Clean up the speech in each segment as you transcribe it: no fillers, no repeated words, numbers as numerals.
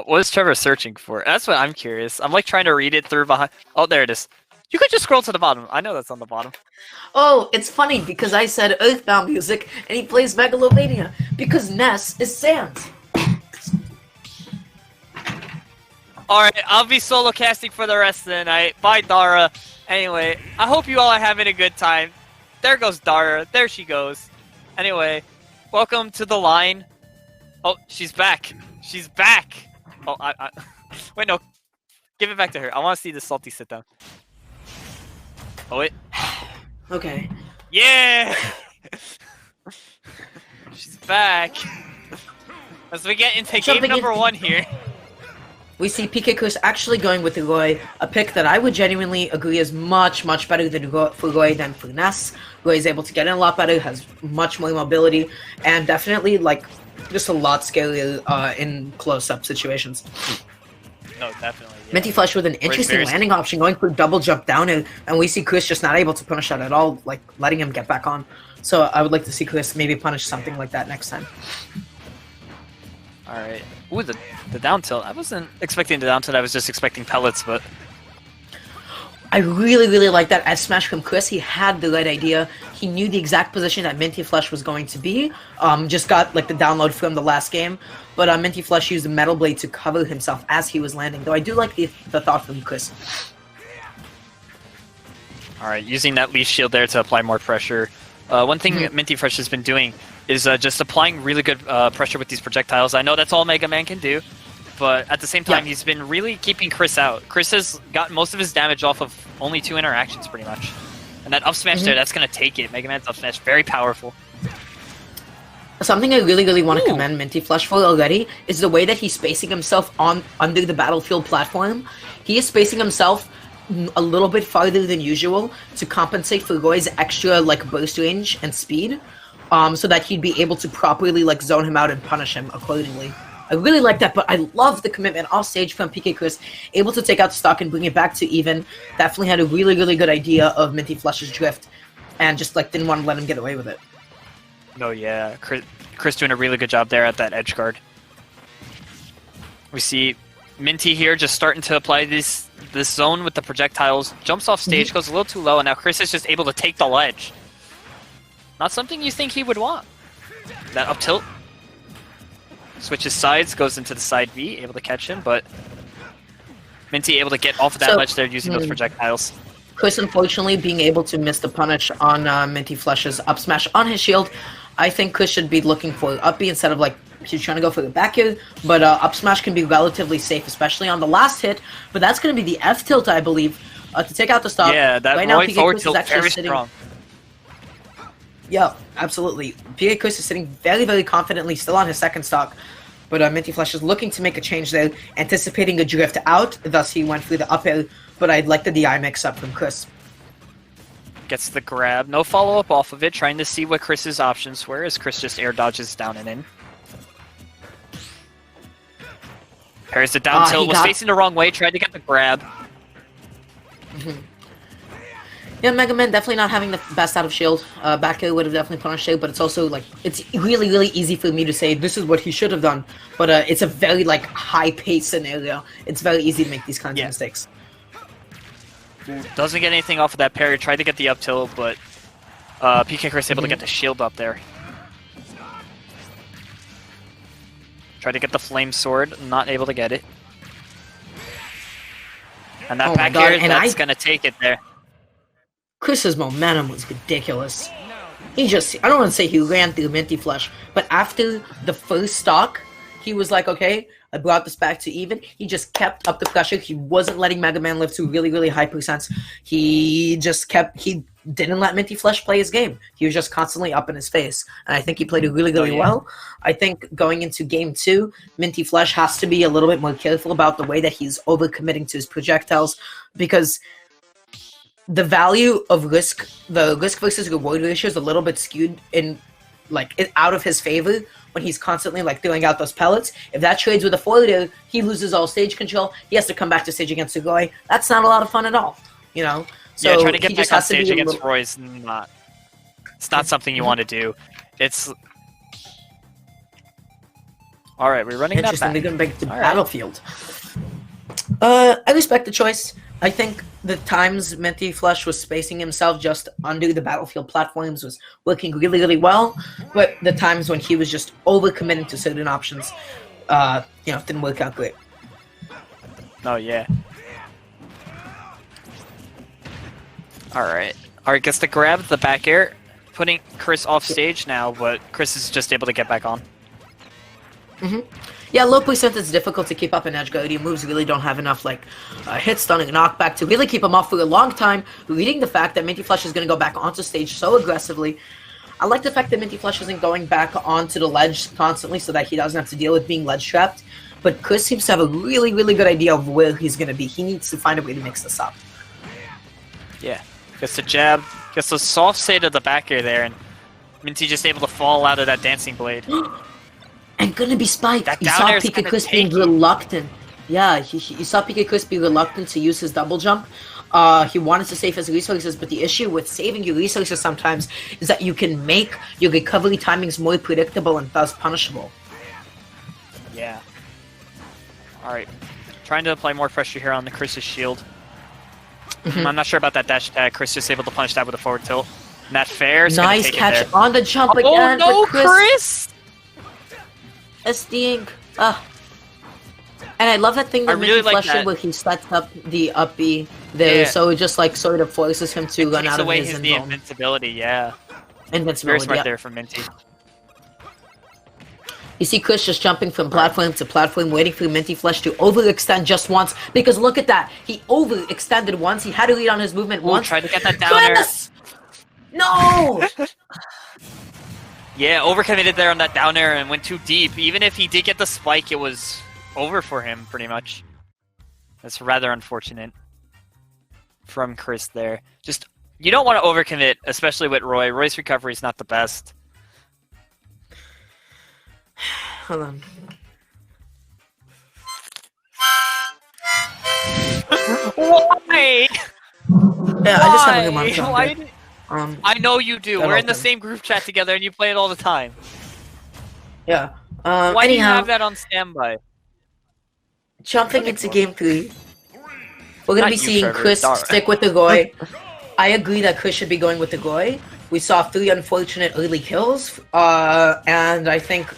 What is Trevor searching for? That's what I'm curious. I'm like trying to read it through behind. Oh, there it is. You could just scroll to the bottom. I know that's on the bottom. Oh, it's funny because I said Earthbound music and he plays Megalovania because Ness is Sans. Alright, I'll be solo casting for the rest of the night. Bye, Dara. Anyway, I hope you all are having a good time. There goes Dara. There she goes. Anyway, welcome to the line. Oh, she's back. She's back. Oh, wait, no. Give it back to her. I want to see the salty sit down. Oh, wait. Okay. Yeah! She's back. As we get into game number 1 here. We see PkChris actually going with Roy, a pick that I would genuinely agree is much better for Roy than for Ness. Roy is able to get in a lot better, has much more mobility, and definitely, like, just a lot scarier in close-up situations. No, definitely. Yeah. MintyFlesh with an interesting landing option, going for double jump down, and we see Chris just not able to punish that at all, like, letting him get back on. So I would like to see Chris maybe punish something like that next time. Alright. Ooh, the down tilt. I wasn't expecting the down tilt, I was just expecting pellets, but... I really like that F smash from Chris. He had the right idea. He knew the exact position that MintyFlesh was going to be. Just got like the download from the last game. But MintyFlesh used the Metal Blade to cover himself as he was landing. Though I do like the thought from Chris. Alright, using that leaf shield there to apply more pressure. One thing MintyFlesh has been doing is just applying really good pressure with these projectiles. I know that's all Mega Man can do, but at the same time, he's been really keeping Chris out. Chris has got most of his damage off of only 2 interactions, pretty much. And that up smash there, that's going to take it. Mega Man's up smash, very powerful. Something I really want to commend MintyFlesh for already is the way that he's spacing himself under the battlefield platform. He is spacing himself a little bit farther than usual to compensate for Roy's extra like burst range and speed, so that he'd be able to properly like zone him out and punish him accordingly. I really like that, but I love the commitment off stage from PkChris, able to take out the stock and bring it back to even. Definitely had a really good idea of MintyFlesh's drift, and just like didn't want to let him get away with it. No, yeah, Chris doing a really good job there at that edge guard. We see Minty here just starting to apply this zone with the projectiles, jumps off stage, goes a little too low, and now Chris is just able to take the ledge. Not something you think he would want. That up tilt. Switches sides, goes into the side B, able to catch him, but Minty able to get off of that ledge there using those projectiles. Chris, unfortunately, being able to miss the punish on MintyFlesh's up smash on his shield. I think Chris should be looking for up B instead of like he's trying to go for the back air, but up smash can be relatively safe, especially on the last hit. But that's going to be the F tilt, I believe, to take out the stock. Yeah, that right right now, forward tilt very strong. Yeah, absolutely. PkChris is sitting very confidently, still on his second stock. But MintyFlesh is looking to make a change there, anticipating a drift out, thus he went through the up air, but I'd like the DI mix-up from Chris. Gets the grab, no follow-up off of it, trying to see what Chris's options were, as Chris just air dodges down and in. Parries the down tilt, was facing the wrong way, tried to get the grab. Yeah, Mega Man definitely not having the best out of shield. Back air would have definitely put on shield, but it's also like it's really easy for me to say this is what he should have done. But it's a very like high-paced scenario. It's very easy to make these kinds of mistakes. Doesn't get anything off of that parry. Tried to get the up tilt, but PkChris able to get the shield up there. Tried to get the flame sword, not able to get it. And that back air, that's gonna take it there. Chris's momentum was ridiculous. He just, I don't want to say he ran through MintyFlesh, but after the first stock, he was like, okay, I brought this back to even. He just kept up the pressure. He wasn't letting Mega Man live to really high percents. He just kept, he didn't let MintyFlesh play his game. He was just constantly up in his face. And I think he played it really well. I think going into game 2, MintyFlesh has to be a little bit more careful about the way that he's overcommitting to his projectiles, because the value of the risk versus reward ratio is a little bit skewed in, like, out of his favor when he's constantly, like, throwing out those pellets. If that trades with a forward air, he loses all stage control. He has to come back to stage against Sugoi. That's not a lot of fun at all, you know? So yeah, trying to get back on stage against Roy is not... It's not something you want to do. It's... All right, we're running that Interesting. back. They're going back to All right. Battlefield. I respect the choice. I think the times MintyFlesh was spacing himself just under the Battlefield platforms was working really, really well. But the times when he was just overcommitting to certain options, didn't work out great. Oh, yeah. Alright. Alright, gets to grab the back air, putting Chris off stage now, but Chris is just able to get back on. Yeah, low percent is difficult to keep up in edge guard. Your moves really don't have enough hit stun and knockback to really keep him off for a long time, reading the fact that MintyFlesh is going to go back onto stage so aggressively. I like the fact that MintyFlesh isn't going back onto the ledge constantly so that he doesn't have to deal with being ledge trapped. But Chris seems to have a really, really good idea of where he's going to be. He needs to find a way to mix this up. Yeah. Gets the jab, gets the soft side of the back air there, and Minty just able to fall out of that dancing blade. And gonna be spiked. That You down saw air is gonna PkChris being take it. reluctant. Yeah, you saw PkChris be reluctant to use his double jump. He wanted to save his resources, but the issue with saving your resources sometimes is that you can make your recovery timings more predictable and thus punishable. Yeah. Alright. Trying to apply more pressure here on the Chris's shield. I'm not sure about that dash attack. Chris just able to punish that with a forward tilt. And that fair is gonna Nice take catch it there. on the jump Oh again. no, but Chris! SDing. And I love that thing that I really like MintyFlesh did that. where he sets up the up B there, Yeah. so it just sort of forces him to run Takes out of away his the zone. invincibility, yeah. Very Invincibility. smart Yeah. there from Minty. You see Chris just jumping from platform to platform, waiting for MintyFlesh to overextend just once. Because look at that, he overextended once. He had to read on his movement Ooh, once. tried to get that down air. Chris! No! Yeah, overcommitted there on that down air and went too deep. Even if he did get the spike, it was over for him, pretty much. That's rather unfortunate from Chris there. Just, you don't want to overcommit, especially with Roy. Roy's recovery is not the best. Hold on. Why? Yeah, I just have a good Why? amount of I know you do. That We're in the open. same group chat together and you play it all the time. Yeah. Why do you Anyhow, have that on standby? jumping into game 3. We're gonna Not be you, seeing Trevor, Chris Dara. stick with the Goy. I agree that Chris should be going with the Goy. We saw 3 unfortunate early kills, and I think,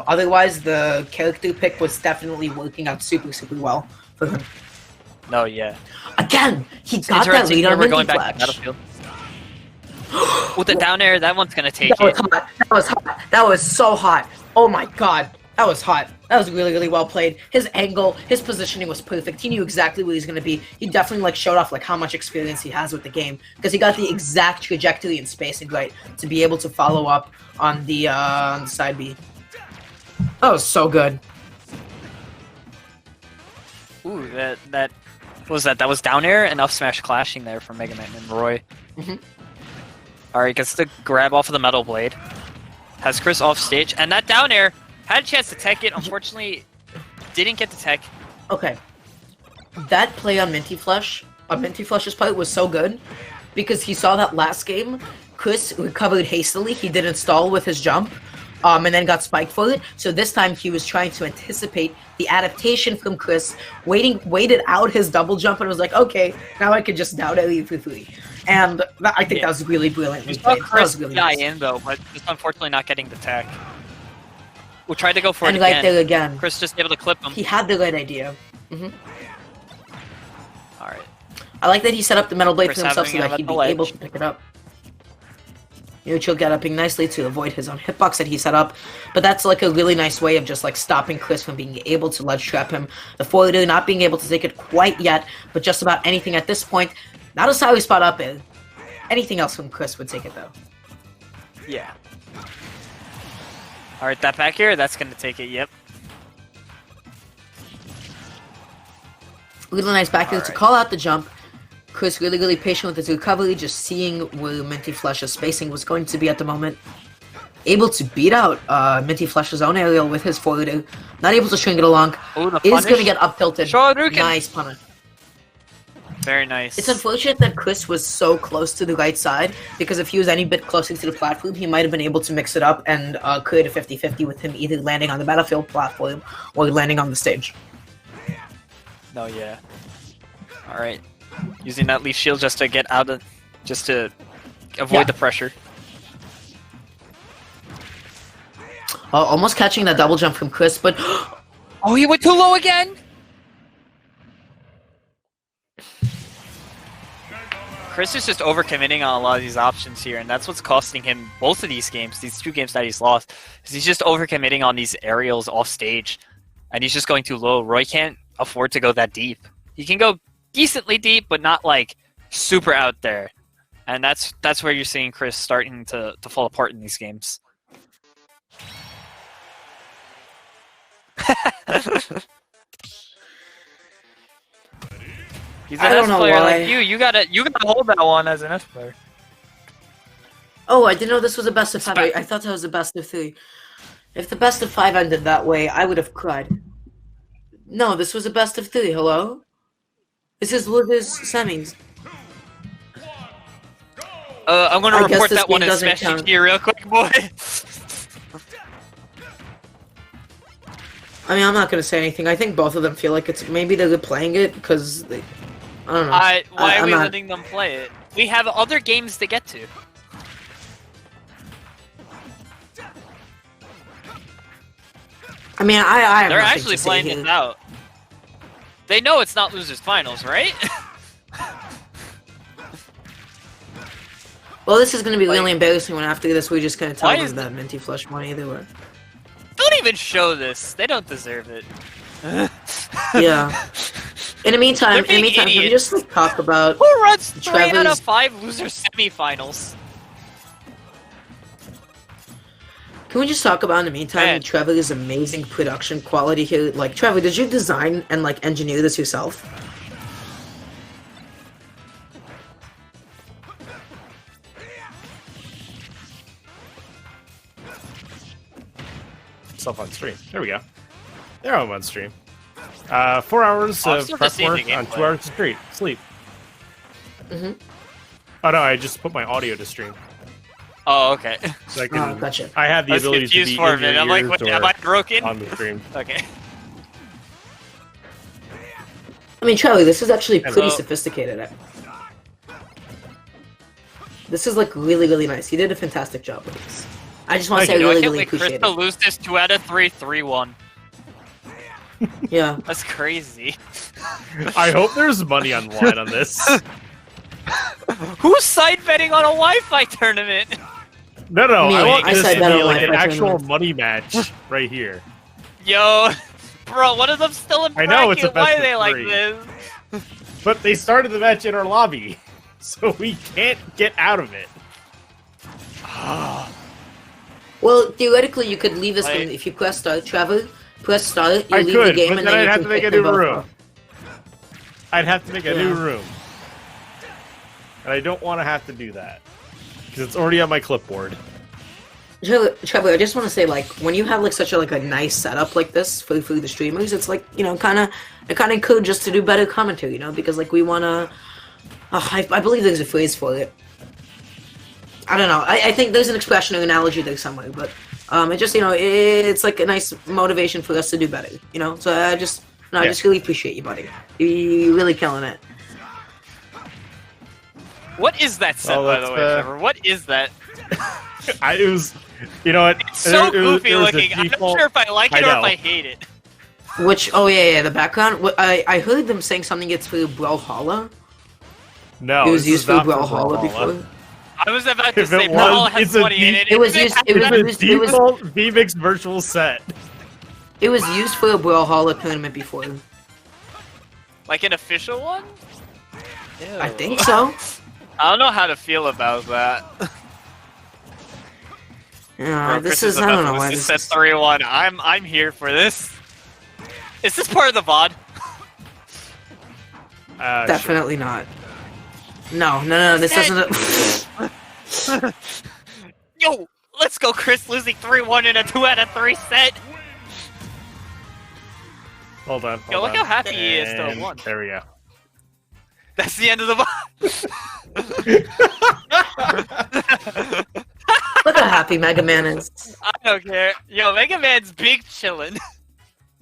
otherwise the character pick was definitely working out super, super well for him. No, yeah. Again, he got that Interesting lead here, on we're going back to MintyFlesh. Battlefield. With the down air, that one's gonna take That was it. hot. That was hot. That was so hot. Oh my god. That was hot. That was really, really well played. His angle, his positioning was perfect. He knew exactly where he's going to be. He definitely showed off how much experience he has with the game because he got the exact trajectory and spacing right to be able to follow up on the side B. That was so good. Ooh, that what was that? That was down air and up smash clashing there from Mega Man and Roy. Alright, gets the grab off of the metal blade. Has Chris off stage, and that down air had a chance to tech it. Unfortunately, didn't get the tech. Okay. That play on MintyFlesh's part was so good because he saw that last game. Chris recovered hastily. He didn't stall with his jump. And then got spiked for it. So this time he was trying to anticipate the adaptation from Chris, waited out his double jump, and was like, okay, now I can just down air you for free. And I think that was really brilliant. We saw Chris really die nice. in though, but just unfortunately not getting the tech. We tried to go for And it right again. there again, Chris just able to clip him. he had the right idea. Alright. I like that he set up the metal blade Chris for himself having so him that at he'd the be ledge. able to pick it up. Neutral get upping nicely to avoid his own hitbox that he set up, but that's a really nice way of just stopping Chris from being able to ledge trap him. The forwarder not being able to take it quite yet, but just about anything at this point. Not a sorry spot up in. Anything else from Chris would take it though. Yeah. Alright, that back here, that's gonna take it, yep. Really nice back there to call out the jump. Chris really, really patient with his recovery, just seeing where MintyFlesh's spacing was going to be at the moment. Able to beat out MintyFlesh's own aerial with his forwarder. Not able to string it along. Ooh, the Is punish. going to get up tilted. Shoryuken. Nice punish. very nice. It's unfortunate that Chris was so close to the right side, because if he was any bit closer to the platform, he might have been able to mix it up and create a 50-50 with him either landing on the battlefield platform or landing on the stage. No, yeah. Alright. Using that leaf shield just to get out of... just to avoid the pressure. Almost catching that double jump from Chris, but... Oh, he went too low again! Chris is just overcommitting on a lot of these options here, and that's what's costing him both of these games, these 2 games that he's lost, is he's just overcommitting on these aerials off stage, and he's just going too low. Roy can't afford to go that deep. He can go decently deep, but not like super out there, and that's where you're seeing Chris starting to fall apart in these games. He's an S player like you. You gotta hold that one as an S player. Oh, I didn't know this was a best of 5. I thought that was a best of 3. If the best of 5 ended that way, I would have cried. No, this was a best of 3. Hello? This is Luther's semis. I'm gonna report that one as smash here real quick, boy. I mean, I'm not gonna say anything. I think both of them feel like it's maybe they're playing it because they. I don't know. Why are we letting them play it? We have other games to get to. I mean, I they're actually playing this out. They know it's not losers finals, right? Well, this is gonna be really embarrassing when after this we're just gonna tell them that MintyFlesh won either way. Don't even show this. They don't deserve it. Yeah. In the meantime, can we just like talk about who runs 3 out of 5 loser semifinals? Can we just talk about in the meantime Trevor's amazing production quality here? Like, Trevor, did you design and like engineer this yourself? Self on stream. There we go. They're on stream. 4 hours of prep work on 2 hours of sleep. Mm-hmm. Oh no, I just put my audio to stream. Oh, okay. So I can, gotcha. I have the ability to be for a minute. I'm like, what, am I broken? On the stream. Okay. I mean, Charlie, this is actually pretty sophisticated. This is like really, really nice. You did a fantastic job with this. I just want to say I really, really appreciate it. Chris to lose this 2 out of 3, 3-1. Yeah. That's crazy. I hope there's money on the line on this. Who's side betting on a Wi-Fi tournament? No, I want this to be like an actual tournament. money match right here. Yo, bro, one of them's still in bracket. I know, it's a best Why are of they like 3. this? But they started the match in our lobby, so we can't get out of it. Well, theoretically, you could leave this game if you press start. Trevor, press start. You leave the game, but and then then I'd you have can to make a pick new them room. both up. I'd have to make a new room, and I don't want to have to do that because it's already on my clipboard. Trevor, I just want to say, like, when you have like such a nice setup like this for the streamers, it's like, you know, kind of encourage us to do better commentary, you know, because like we want to. I believe there's a phrase for it. I don't know. I think there's an expression or analogy there somewhere, but it just, you know, it's like a nice motivation for us to do better, you know. So I just really appreciate you, buddy. You're really killing it. What is that set, by the way, Trevor? What is that? It was, you know what? It's so goofy looking. I'm not sure if I like it or if I hate it. Which, oh yeah, the background. I heard them saying something. It's for Brawlhalla. No, it was used for Brawlhalla before. I was about to say Brawlhalla has money in it. It was used. It was default VMix virtual set. It was used for a Brawlhalla tournament before. Like an official one? Ew. I think so. I don't know how to feel about that. Yeah, this is, I don't know why this is 3-1. I'm here for this. Is this part of the VOD? Definitely not. No, this doesn't. Yo, let's go, Chris, losing 3-1 in a 2 out of 3 set. Hold on. Yo, look how happy he is to have won. There we go. That's the end of the boss. Look how happy Mega Man is. I don't care. Yo, Mega Man's big chillin'.